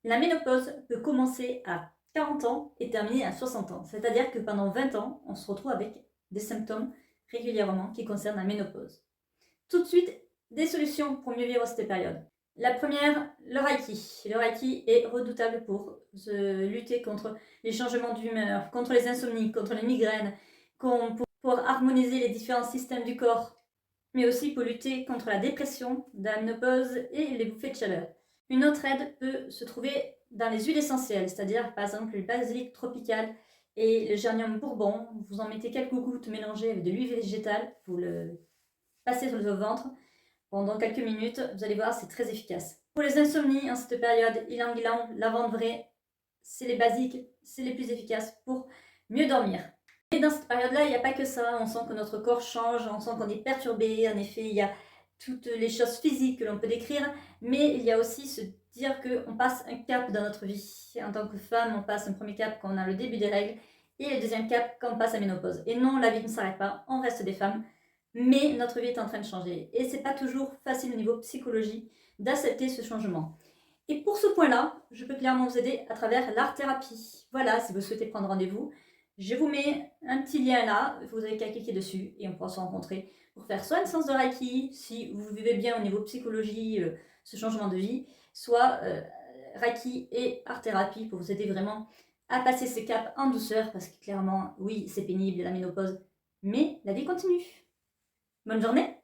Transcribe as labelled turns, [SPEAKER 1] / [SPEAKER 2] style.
[SPEAKER 1] La ménopause peut commencer à 40 ans et terminer à 60 ans. C'est-à-dire que pendant 20 ans, on se retrouve avec des symptômes régulièrement qui concernent la ménopause. Tout de suite, des solutions pour mieux vivre cette période. La première, le Reiki. Le Reiki est redoutable pour lutter contre les changements d'humeur, contre les insomnies, contre les migraines, pour harmoniser les différents systèmes du corps, mais aussi pour lutter contre la dépression, la ménopause et les bouffées de chaleur. Une autre aide peut se trouver dans les huiles essentielles, c'est-à-dire par exemple le basilic tropical et le géranium bourbon. Vous en mettez quelques gouttes mélangées avec de l'huile végétale, vous le passez sur le ventre pendant quelques minutes, vous allez voir, c'est très efficace. Pour les insomnies en cette période, ylang-ylang, lavande vraie, c'est les basiques, c'est les plus efficaces pour mieux dormir. Et dans cette période-là, il n'y a pas que ça, on sent que notre corps change, on sent qu'on est perturbé, en effet, il y a toutes les choses physiques que l'on peut décrire, mais il y a aussi se dire qu'on passe un cap dans notre vie. En tant que femme, on passe un premier cap quand on a le début des règles, et le deuxième cap quand on passe à la ménopause. Et non, la vie ne s'arrête pas, on reste des femmes, mais notre vie est en train de changer. Et c'est pas toujours facile au niveau psychologie d'accepter ce changement. Et pour ce point-là, je peux clairement vous aider à travers l'art-thérapie. Voilà, si vous souhaitez prendre rendez-vous, je vous mets un petit lien là, vous avez qu'à cliquer dessus et on pourra se rencontrer pour faire soit une séance de Reiki, si vous vivez bien au niveau psychologie, ce changement de vie, soit Reiki et art-thérapie pour vous aider vraiment à passer ces caps en douceur, parce que clairement, oui, c'est pénible la ménopause, mais la vie continue. Bonne journée!